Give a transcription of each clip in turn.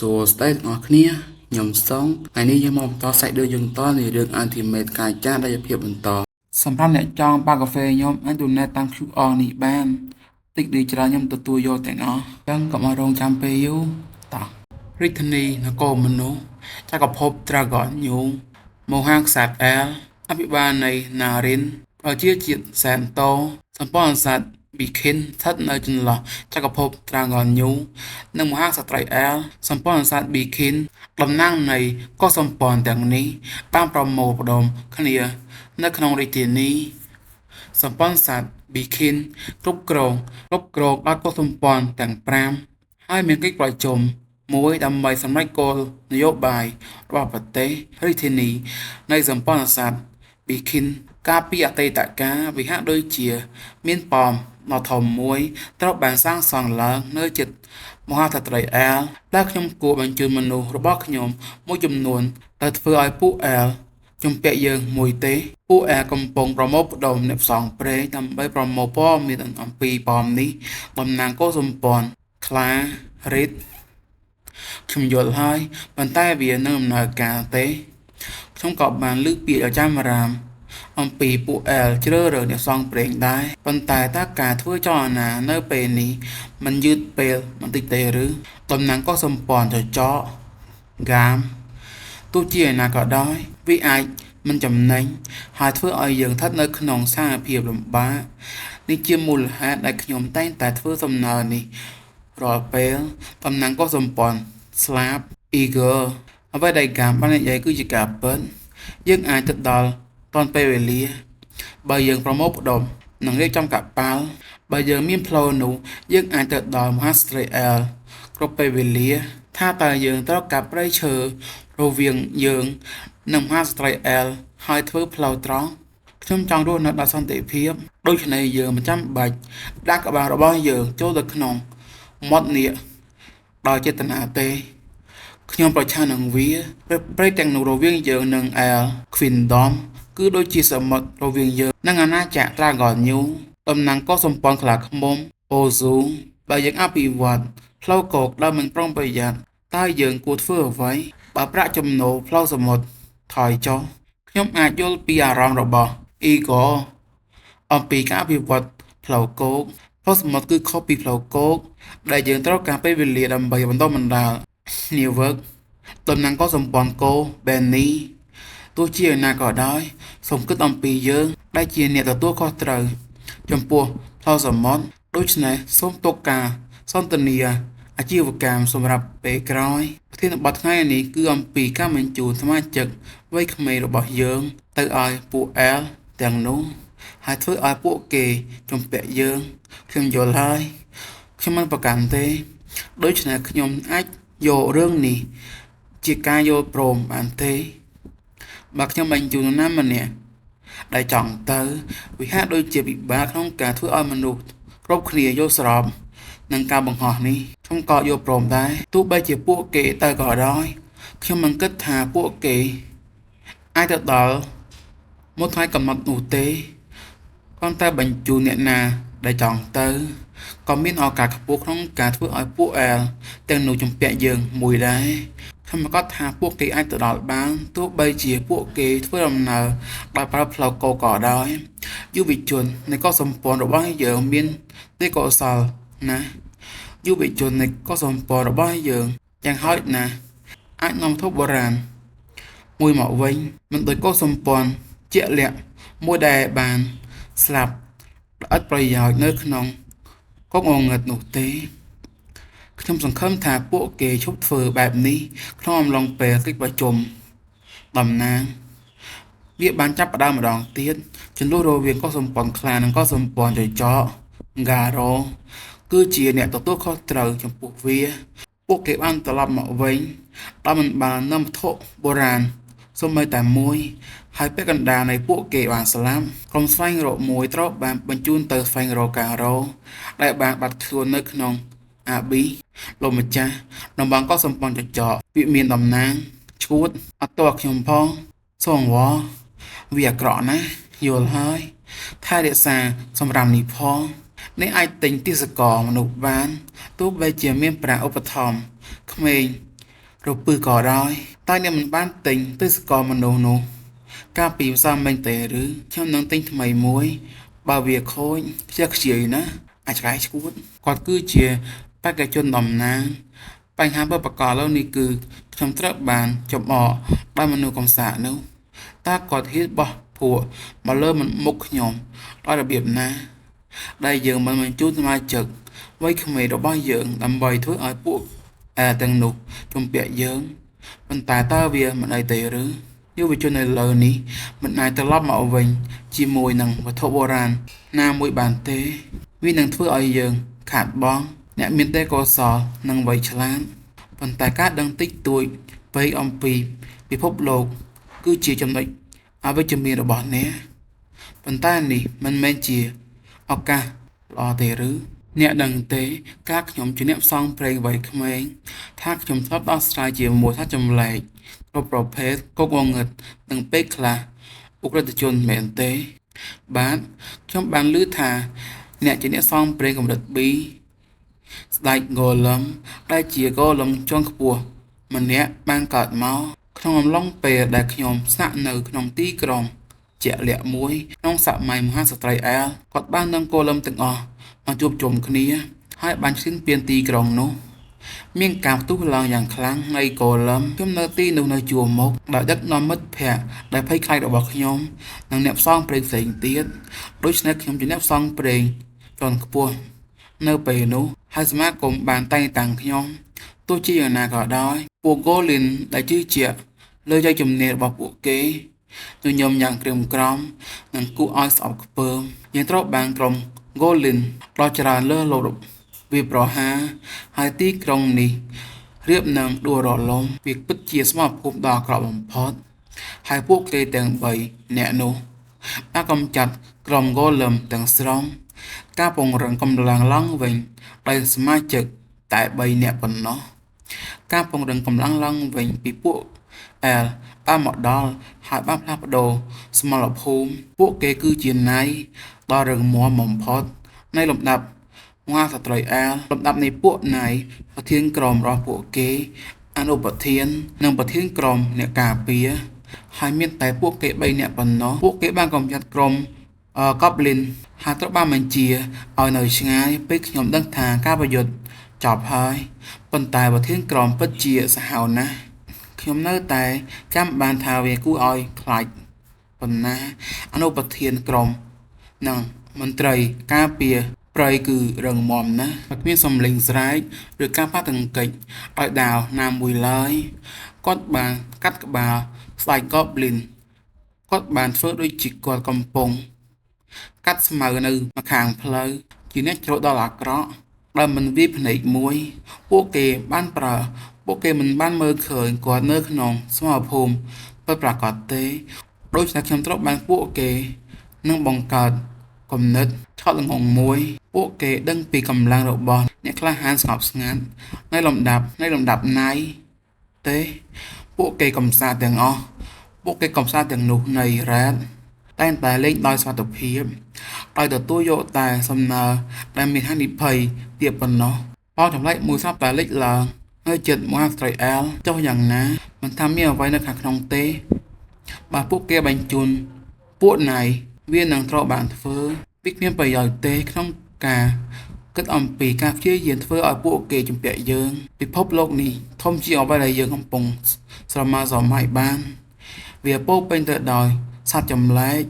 So style ngọc nia nhầm sóng ngày nayยังมองต่อใส่เดือนยังต่อในเรื่องอันที่เมตกายจ้าได้เพียบបន្តสำหรับអ្នកចង់បាកាហ្វេខ្ញុំអាចទូអ្នកតាម QR នេះបានតិចដូចច្រើនខ្ញុំទទួលយកទាំងអស់អញ្ចឹងកុំឲ្យរងចាំពេលយូរតោះរាជធានីនគរមនុស្សចក្រភព Dragon New មហាក្សត្រ L អភិបាលនៃណារិនប្រជាជាតិសែនតូសម្ព័ន្ធសត្វBikin ស្ថិតនៅចន្លោះចក្រភព Dragon New និងមហាក្សត្រី L សម្ព័ន្ធសត្វ Bikin តំណាងនៃកុសសម្ព័ន្ធទាំងនេះបានប្រមូលផ្ដុំគ្នានៅក្នុងរាជធានីសម្ព័ន្ធសត្វ Bikin គ្រប់គ្រងដោយកុសសម្ព័ន្ធទាំង5ហើយមានកិច្ចប្រជុំមួយដើម្បីសម្រេចគោលនយោបាយរបស់ប្រទេសរាជធានីនៃសម្ព័ន្ធសត្វ Bikin កាលពីអតីតកាលវាហាក់ដូចជាមានប៉មដ៏ធំមួយត្រូវបានសាងសង់ឡើងនៅជិតមហាក្សត្រី L ដែលខ្ញុំគួរបញ្ជូនមនុស្សរបស់ខ្ញុំមួយចំនួនទៅធ្វើឲ្យពួក L ជំពាក់យើងមួយទេពួក L កំពុងប្រមូលផ្ដុំអ្នកផ្សងព្រេងដើម្បីប្រមូលព័ត៌មានអំពីប៉មនេះតំណាងកុសសម្ព័ន្ធខ្លារិទ្ធខ្ញុំយល់ហើយប៉ុន្តែវានៅដំណើរការទេខ្ញុំក៏បានលើកពាក្យឲ្យចាំរាមអំពីពួក L ជ្រើសរើសអ្នកផ្សងព្រេងដែរប៉ុន្តែតើការធ្វើចលនានៅពេលនេះมันយឺតពេលបន្តិចទេឬតំណាងកុសសម្ព័ន្ធចចកហ្គាមទោះជាណាក៏ដោយវាអាចមិនចំណេញហើយធ្វើឲ្យយើងស្ថិតនៅក្នុងស្ថានភាពលំបាកនេះជាមូលហេតុដែលខ្ញុំតែងតែធ្វើសំណើនេះរាល់ពេលតំណាងកុសសម្ព័ន្ធស្លាប់ Eagle អ្វីដែលហ្គាមបាននិយាយគឺជាការពិតយើងអាចទៅដល់តាន់ពេលវេលាបើយើងប្រមូលផ្ដុំនិងរៀបចំកប៉ាល់បើយើងមានផ្លូវនោះយើងអាចទៅដល់មហាស្ត្រី L គ្រប់ពេលវេលាថាតើយើងត្រូវកាប់ព្រៃឈើរវាងយើងនិងមហាស្ត្រី L ហើយធ្វើផ្លូវត្រង់ខ្ញុំចង់រស់នៅដោយសន្តិភាពដូច្នេះយើងមិនចាំបាច់ដាក់ក្បាលរបស់យើងចូលទៅក្នុងមាត់នាគដោយចេតនាទេខ្ញុំប្រឆាំងនឹងវាព្រៃទាំងនោះរវាងយើងនិង L Queendom គឺដូចជាសមុទ្ររវាងយើងនិងអាណាចក្រ Dragon New តំណាងកុសសម្ព័ន្ធខ្លាឃ្មុំ Ozu បើយើងអភិវឌ្ឍផ្លូវគោកដោយមិនប្រុងប្រយ័ត្នតើយើងគួរធ្វើអ្វីបើប្រាក់ចំណូលផ្លូវសមុទ្រថយចុះខ្ញុំអាចយល់ពីអារម្មណ៍របស់ Igor អំពីការអភិវឌ្ឍផ្លូវគោកផ្លូវសមុទ្រគឺខុសពីផ្លូវគោកដែលយើងត្រូវការពេលវេលាដើម្បីបន្តបណ្ដាល Newark តំណាងកុសសម្ព័ន្ធគោ Benny ទោះជាណាក៏ដោយសូមគិតអំពីយើងដែលជាអ្នកទទួលខុសត្រូវចំពោះផ្លូវសមុទ្រដូច្នេះសូមទុកការសន្ទនាអាជីវកម្មសម្រាប់ពេលក្រោយប្រធានបទថ្ងៃនេះគឺអំពីការបញ្ជូនសមាជិកវ័យក្មេងរបស់យើងទៅឲ្យពួក L ទាំងនោះហើយធ្វើឲ្យពួកគេជំពាក់យើងខ្ញុំយល់ហើយខ្ញុំមិនប្រកាន់ទេដូច្នេះខ្ញុំអាចយករឿងនេះជាការយល់ព្រមបានទេបើខ្ញុំបញ្ជូននរណាម្នាក់ដែលចង់ទៅវាហាក់ដូចជាពិបាកក្នុងការធ្វើឲ្យមនុស្សគ្រប់គ្នាយល់ស្របនឹងការបង្ហោះនេះខ្ញុំក៏យល់ព្រមដែរទោះបីជាពួកគេទៅក៏ដោយខ្ញុំមិនគិតថាពួកគេអាចទៅដល់មុនថ្ងៃកំណត់នោះទេគ្រាន់តែបញ្ជូនអ្នកណាដែលចង់ទៅក៏មានឱកាសខ្ពស់ក្នុងការធ្វើឲ្យពួក L ទាំងនោះជំពាក់យើងមួយដែរខ្ញុំប្រកាសថាពួកគេអាចទៅដល់បានទោះបីជាពួកគេធ្វើដំណើរដោយប្រើផ្លូវគោកក៏ដោយយុវជននៃកុសសម្ព័ន្ធរបស់យើងមានទេពកោសល្យណាយុវជននៃកុសសម្ព័ន្ធរបស់យើងយ៉ាងហោចណាស់អាចនាំវត្ថុបុរាណមួយមកវិញមិនដោយកុសសម្ព័ន្ធជាក់លាក់មួយដែលបានស្លាប់ឥតប្រយោជន៍នៅក្នុងកងងឹតនោះទេខ្ញុំសង្ឃឹមថាពួកគេឈប់ធ្វើបែបនេះក្នុងអំឡុងពេលកិច្ចប្រជុំតំណាងវាបានចាប់ផ្ដើមម្ដងទៀតជម្លោះរវាងកុសសម្ព័ន្ធខ្លានិងកុសសម្ព័ន្ធចចក Garo គឺជាអ្នកទទួលខុសត្រូវចំពោះវាពួកគេបានត្រឡប់មកវិញដោយមិនបាននាំវត្ថុបុរាណសូម្បីតែមួយហើយពាក់កណ្ដាលនៃពួកគេបានស្លាប់ក្រុមស្វែងរកមួយត្រូវបានបញ្ជូនទៅស្វែងរកការ៉ូដែលបានបាត់ខ្លួននៅក្នុងអាប៊ីលោកម្ចាស់តំបន់កុសសម្ព័ន្ធចចកវាមានតំណាងឈួតអត់តខ្ញុំផងសងវវាអាក្រក់ណាស់យល់ហើយថែរក្សាសម្រាប់នេះផងនេះអាចទិញទេសកលមនុស្សបានទោះបីជាមានប្រាក់ឧបត្ថម្ភក្មេង រពឹសក៏ដោយតែអ្នកមិនបានទិញទិសកលមនុស្សនោះកាលពីម្សិលមិញទេឬខ្ញុំនឹងទិញថ្មីមួយបើវាខូចខ្ជិលខ្ជាយណាអាចឆ្កែឈួតគាត់គឺជាបេក្ខជនតំណាងបញ្ហាពិតប្រាកដឥឡូវនេះគឺខ្ញុំត្រូវបានចំអកដោយមនុស្សកំសាកនោះតើគាត់ហ៊ានបោះភក់មកលើមុខខ្ញុំដោយរបៀបណាដែលយើងមិនបញ្ជូនសមាជិកវ័យក្មេងរបស់យើងដើម្បីធ្វើឲ្យពួកទាំងនោះជំពាក់យើងប៉ុន្តែតើវាមិនអីទេឬយុវជននៅលើនេះមិនអាចត្រឡប់មកវិញជាមួយនឹងវត្ថុបុរាណណាមួយបានទេវានឹងធ្វើឲ្យយើងខាតបង់អ្នកមានទេពកោសល្យនិងវ័យឆ្លាតប៉ុន្តែការដឹងតិចតួចពេកអំពីពិភពលោកគឺជាចំណុចអវិជ្ជមានរបស់អ្នកប៉ុន្តែនេះមិនមែនជាឱកាសល្អទេឬអ្នកដឹងទេការខ្ញុំជាអ្នកផ្សងព្រេងវ័យក្មេងថាខ្ញុំធ្លាប់ដោះស្រាយជាមួយថាចម្លែកគ្រប់ប្រភេទកុកងងឹតនិងពេលខ្លះអ ுக ្រិតជនមែនទេបាទខ្ញុំបានឮថាអ្នកជាអ្នកផ្សងព្រេងកម្រិត B ស្ដេចហ្គោឡឹមដែលជាហ្គោឡឹមជាន់ខ្ពស់ម្នាក់បានកើតមកក្នុងអំឡុងពេលដែលខ្ញុំស្នាក់នៅក្នុងទីក្រុងជាក់លាក់មួយក្នុងសម័យមហាស្ត្រីអែលគាត់បាននឹងហ្គោឡឹមទាំងអស់មកជួបជុំគ្នាហើយបានឈ្លានពានទីក្រុងនោះមានការផ្ទុះឡើងយ៉ាងខ្លាំងនៃហ្គោឡឹមខ្ញុំនៅទីនោះនៅជួរមុខដោយដឹកនាំមិត្តភ័ក្តិដែលភ័យខ្លាចរបស់ខ្ញុំនិងអ្នកផ្សងព្រេងផ្សេងទៀតដូច្នេះខ្ញុំជាអ្នកផ្សងព្រេងជាន់ខ្ពស់នៅពេលនោះហើយសមាគមបានតែងតាំងខ្ញុំទោះជាយ៉ាងណាក៏ដោយពួកហ្គោលីនដែលជឿជាក់លើជ័យជំនះរបស់ពួកគេញញឹមយ៉ាងក្រៀមក្រំនិងគួរឲ្យស្អប់ខ្ពើមយើងត្រូវបានក្រុមហ្គោលីនដ៏ច្រើនលើសលប់វាប្រហារហើយទីក្រុងនេះរៀបនឹងដួលរលំវាពិតជាស្មោះភូមិដ៏អាក្រក់បំផុតហើយពួកគេទាំង3នាក់នោះបានកំចាត់ក្រុមហ្គោលឹមទាំងស្រុងការពង្រឹងកម្លាំងឡើងវិញដោយសមាជិកតែ3នាក់ប៉ុណ្ណោះការពង្រឹងកម្លាំងឡើងវិញពីពួកអែលបានមកដល់ហើយបានផ្លាស់ប្ដូរសមរភូមិពួកគេគឺជាណៃដ៏រឹងមាំបំផុតនៃលំដាប់មហាស្ត្រីអែលលំដាប់នៃពួកណៃប្រធានក្រុមរបស់ពួកគេអនុប្រធាននិងប្រធានក្រុមអ្នកការពារហើយមានតែពួកគេ3នាក់ប៉ុណ្ណោះពួកគេបានកំចាត់ក្រុមកបលិនហើយត្រូវបានបញ្ជាឲ្យនៅឆ្ងាយពេលខ្ញុំដឹងថាការប្រយុទ្ធចប់ហើយប៉ុន្តែប្រធានក្រុមពិតជាសាហាវណាស់ខ្ញុំនៅតែចាំបានថាវាគួរឲ្យខ្លាចប៉ុណ្ណាអនុប្រធានក្រុមនិងមន្ត្រីការពារព្រៃគឺរឹងមាំណាស់គ្មានសំឡេងស្រែកឬការប៉ះទង្គិចដោយដាវណាមួយឡើយគាត់បានកាត់ក្បាលស្ដេចកបលិនគាត់បានធ្វើដូចជាគាត់កំពុងកាត់ស្មៅនៅម្ខាងផ្លូវជាអ្នកច្រត់ដល់អាក្រក់ដែលមិនវាភ្នែកមួយពួកគេមិនបានមើលឃើញគាត់នៅក្នុងសមរភូមិពិតប្រាកដទេដូច្នេះខ្ញុំត្រូវបានពួកគេនឹងបង្កើតគំនិតឆក់ល្ងងមួយពួកគេដឹងពីកម្លាំងរបស់អ្នកក្លាហានស្ងប់ស្ងាត់ในលំដាប់ណៃទេពួកគេកំសាន្តទាំងអស់ពួកគេកំសាន្តទាំងនោះនៃរ៉ាតតែងតែលេងដោយសុវត្ថិភាពដោយទទួលយកតែសំណើដែលមានហានិភ័យទៀតប៉ុណ្ណោះបោចម្លែកមួយស្រាប់តែលេចឡើងនៅចិត្តមហាស្ត្រីអែលចុះយ៉ាងណាមិនថាមានអ្វីនៅខាងក្នុងទេបើពួកគេបញ្ជូនពួកណៃវានឹងត្រូវបានធ្វើវាគ្មានប្រយោជន៍ទេក្នុងការគិតអំពីការព្យាយាមធ្វើឲ្យពួកគេជំពាក់យើងពិភពលោកនេះធំជាងអ្វីដែលយើងកំពុងស្រមើស្រមៃបានវាពោពេញទៅដោយសត្វចម្លែក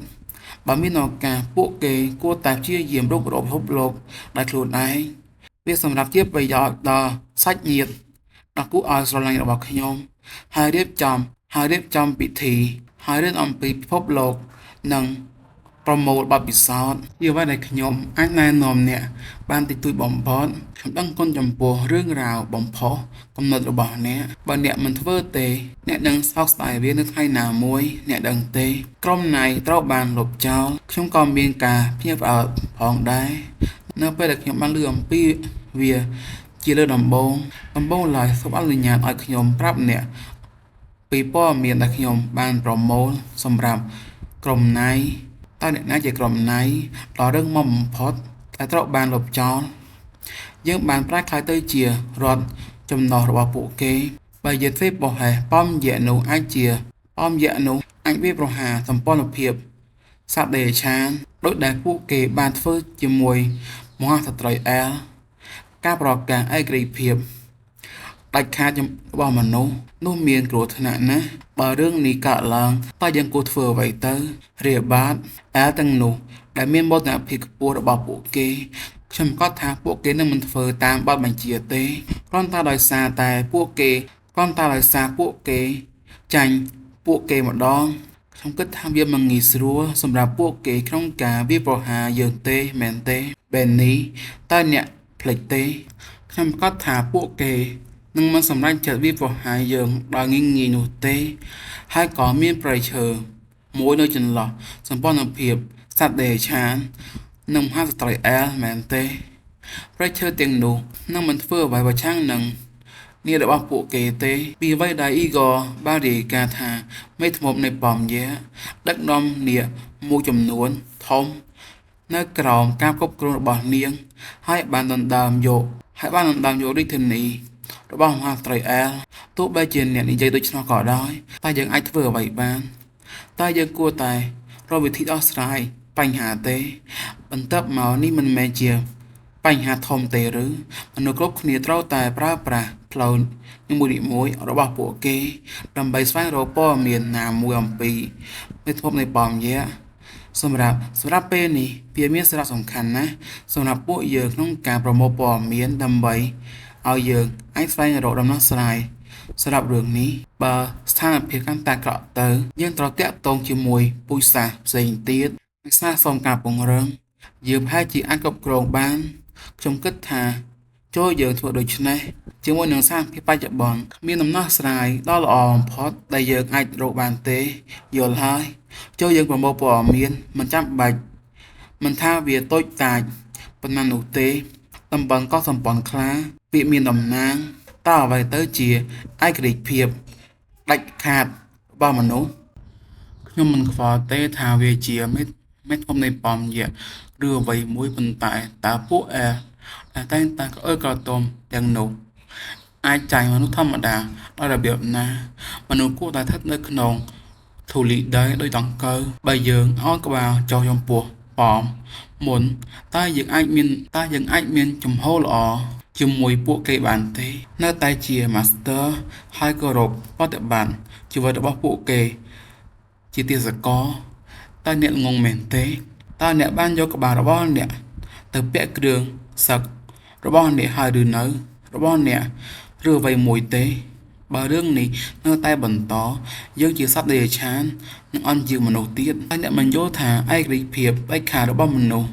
បើមានឱកាសពួកគេគួរតែព្យាយាមរុករកពិភពលោកដោយខ្លួនឯងវាសម្រាប់ជាប្រយោជន៍ដល់សាច់ញាតិដ៏គួរឲ្យស្រឡាញ់របស់ខ្ញុំហើយរៀបចំពិធីហើយរៀនអំពីពិភពលោកនិងប្រមូលបទពិសោធន៍ជាអ្វីដែលខ្ញុំអាចណែនាំអ្នកបានតិចតួចបំផុតខ្ញុំដឹងគុណចំពោះរឿងរ៉ាវបំផុសគំនិតរបស់អ្នកបើអ្នកមិនធ្វើទេអ្នកនឹងសោកស្ដាយវានៅថ្ងៃណាមួយអ្នកដឹងទេក្រុមណៃត្រូវបានលុបចោលខ្ញុំក៏មានការភ្ញាក់ផ្អើលផងដែរនៅពេលដែលខ្ញុំបានឮអំពីវាជាលើដំបូងឡើយសូមអនុញ្ញាតឲ្យខ្ញុំប្រាប់អ្នកពីព័ត៌មានដែលខ្ញុំបានប្រមូលសម្រាប់ក្រុមណៃតើអ្នកណាជាក្រុមណៃដ៏រឹងមាំបំផុតដែលត្រូវបានលុបចោលយើងបានប្រែក្លាយទៅជារដ្ឋចំណុះរបស់ពួកគេ បើយើងធ្វើបោះហេប៉មយៈនោះអាចជាប៉មយៈនោះអាចវាប្រហារសម្ព័ន្ធភាពសត្វដេរឆានដោយដែលពួកគេបានធ្វើជាមួយមហាសត្រូវអែលការប្រកាសឯករាជ្យភាពដាច់ខាតរបស់មនុស្សនោះមានគ្រោះថ្នាក់ណាស់បើរឿងនេះកើតឡើងតើយើងគួរធ្វើអ្វីទៅរាបាទអែលទាំងនោះដែលមានមោទនភាពខ្ពស់របស់ពួកគេខ្ញុំក៏ថាពួកគេនឹងមិនធ្វើតាមបទបញ្ជាទេគ្រាន់តែដោយសារពួកគេចាញ់ពួកគេម្ដងខ្ញុំគិតថាវាមិនងាយស្រួលសម្រាប់ពួកគេក្នុងការវាយប្រហារយើងទេមែនទេបែននេះតើអ្នកភ្លេចទេខ្ញុំក៏ថាពួកគេនឹងមិនសម្រេចចិត្តវាយប្រហារយើងដោយងាយៗនោះទេហើយក៏មានប្រៃឈើមួយនៅចន្លោះសម្ព័ន្ធភាពសត្វដេរឆាននិងមហាសត្រូវអែលមែនទេប្រៃឈើទាំងនោះនឹងមិនធ្វើអ្វីប្រឆាំងនឹងនេះរបស់ពួកគេទេពីអ្វីដែលអ៊ីហ្គរបានរាយការណ៍ថាមេធ្មប់នៃប៉មយៈដឹកនាំនាគមួយចំនួនធំនៅក្រោមការគ្រប់គ្រងរបស់នាងហើយបានដណ្ដើមយករាជធានីរបស់មហាត្រីអែលទោះបីជាអ្នកនិយាយដូច្នោះក៏ដោយតែយើងអាចធ្វើអ្វីបានតែយើងគួរតែរកវិធីដោះស្រាយបញ្ហាទេបន្ទាប់មកនេះមិនមែនជាបញ្ហាធំទេឬមនុស្សគ្រប់គ្នាត្រូវតែប្រើប្រាស់ផ្លូវនីមួយៗរបស់ពួកគេដើម្បីស្វែងរកព័ត៌មានណាមួយអំពីមេធ្មប់នៃប៉មយៈសម្រាប់ពេលនេះវាមានសារៈសំខាន់ណាស់សម្រាប់ពួកយើងក្នុងការប្រមូលព័ត៌មានដើម្បីឲ្យយើងអាចស្វែងរកដំណោះស្រាយសម្រាប់រឿងនេះបើស្ថានភាពកាន់តែអាក្រក់ទៅយើងត្រូវតាក់ទងជាមួយពូជសាសន៍ផ្សេងទៀតនិងស្នើសុំការពង្រឹងយើងប្រហែលជាអាចគ្រប់គ្រងបានខ្ញុំគិតថាចូលយើងធ្វើដូច្នេះជាមួយនឹងស្ថានភាពបច្ចុប្បន្នគ្មានដំណោះស្រាយដ៏ល្អបំផុតដែលយើងអាចរកបានទេយល់ហើយចូលយើងប្រមូលព័ត៌មានមិនចាំបាច់មិនថាវាតូចតាចប៉ុណ្ណានោះទេតំបន់កោះសម្ព័ន្ធខ្លាវាមានតំណាងតើអ្វីទៅជាឯករាជ្យភាពដាច់ខាតរបស់មនុស្សខ្ញុំមិនខ្វល់ទេថាវាជាមេធ្មប់នៃប៉មយៈឬអ្វីមួយប៉ុន្តែតើពួកតែតែក្អើក្រតុំទាំងនោះអាចចាញ់មនុស្សធម្មតាដោយរបៀបណាមនុស្សគួរតែស្ថិតនៅក្នុងធូលីដីដោយដង្កូវបើយើងអោនក្បាលចុះចំពោះប៉មមុនតើយើងអាចមានជំហរល្អជាមួយពួកគេបានទេនៅតែជា Master ហើយគោរពប្រតិបត្តិជីវិតរបស់ពួកគេជាទាសករតើអ្នកងងមែនទេតើអ្នកបានយកក្បាលរបស់អ្នកទៅពាក់គ្រឿងសឹករបស់អ្នកហើយឬនៅរបស់អ្នកឬអ្វីមួយទេបើរឿងនេះនៅតែបន្តយើងជាសត្វដេរឆាននឹងអន់ជាមនុស្សទៀតហើយអ្នកមិនយល់ថាឯករាជ្យភាពឯកខារបស់មនុស្ស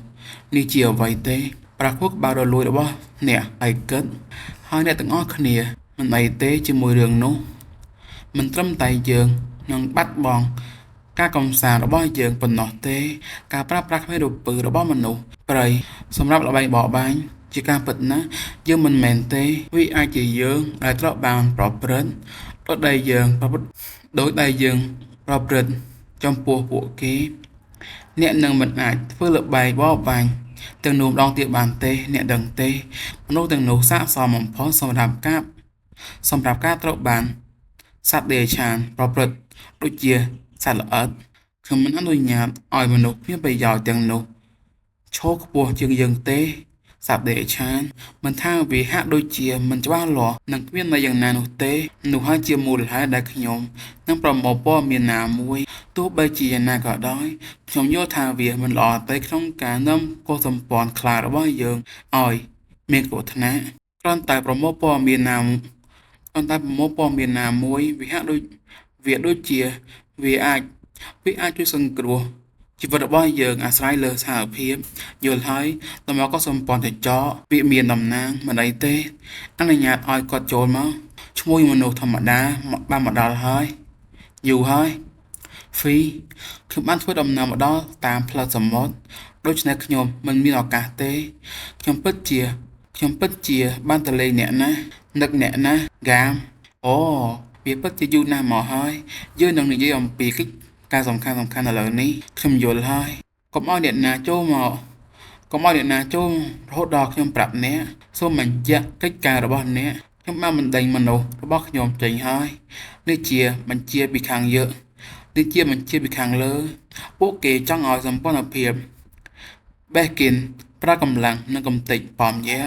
នេះជាអ្វីទេប្រគល់ក្បាលរលួយរបស់អ្នកឯកឹតហើយអ្នកទាំងអស់គ្នាមិនអីទេជាមួយរឿងនោះមិនត្រឹមតែយើងនឹងបាត់បង់ការកំសាន្តរបស់យើងប៉ុណ្ណោះទេការប្រើប្រាស់គ្មានរូបពើរបស់មនុស្សព្រៃសម្រាប់ល្បែងបោះបាញ់ជាការពិតណាស់យើងមិនមែនទេវាអាចជាយើងដែលត្រូវបានប្រព្រឹត្តដោយដែលយើងប្រព្រឹត្តចំពោះពួកគេអ្នកនឹងមិនអាចធ្វើល្បែងបោះបាញ់ទាំងនោះម្ដងទៀតបានទេអ្នកដឹងទេមនុស្សទាំងនោះស័ក្តិសមបំផុតសម្រាប់ការត្រូវបានសត្វដេរឆានប្រព្រឹត្តដូចជាសត្វល្អិតខ្ញុំមិនអនុញ្ញាតឲ្យមនុស្សមានប្រយោជន៍ទាំងនោះឈរខ្ពស់ជាងយើងទេសត្វដេរឆានមិនថាវាហាក់ដូចជាមិនច្បាស់លាស់និងគ្មានន័យយ៉ាងណានោះទេនោះហើយជាមូលហេតុដែលខ្ញុំនឹងប្រមូលព័ត៌មានណាមួយទោះបីជាយ៉ាងណាក៏ដោយខ្ញុំយល់ថាវាមិនល្អទេក្នុងការនាំកុសសម្ព័ន្ធខ្លារបស់យើងឲ្យមានគ្រោះថ្នាក់គ្រាន់តែប្រមូលព័ត៌មានណាមួយវាហាក់ដូចជាវាអាចជួយសង្គ្រោះជីវិតរបស់យើងអាស្រ័យលើស្ថានភាពយល់ហើយតើមកក៏សម្ព័ន្ធទៅចោវាមានតំណាងមិនអីទេអនុញ្ញាតឲ្យគាត់ចូលមកឈ្មោះមនុស្សធម្មតាបានមកដល់ហើយយូរហើយខ្ញុំបានធ្វើដំណើរមកដល់តាមផ្លូវសមុទ្រដូច្នេះខ្ញុំមិនមានឱកាសទេខ្ញុំពិតជាបានទៅលេងអ្នកណានឹកអ្នកណាហ្គាមអូវាពិតជាយូរណាស់មកហើយយើងនឹងនិយាយអំពីកិច្ចការសំខាន់ឥឡូវនេះខ្ញុំយល់ហើយកុំឲ្យអ្នកណាចូលរហូតដល់ខ្ញុំប្រាប់អ្នកសូមបញ្ជាក់កិច្ចការរបស់អ្នកខ ខ្ញុំបានបណ្ដេញមនុស្សរបស់ខ្ញុំចេញហើយនេះជាបញ្ជាពីខាងយើងនេះជាបញ្ជាពីខាងលើពួកគេចង់ឲ្យសម្ព័ន្ធភាពបេះគិនប្រើកម្លាំងនិងកំទេចប៉មយៈ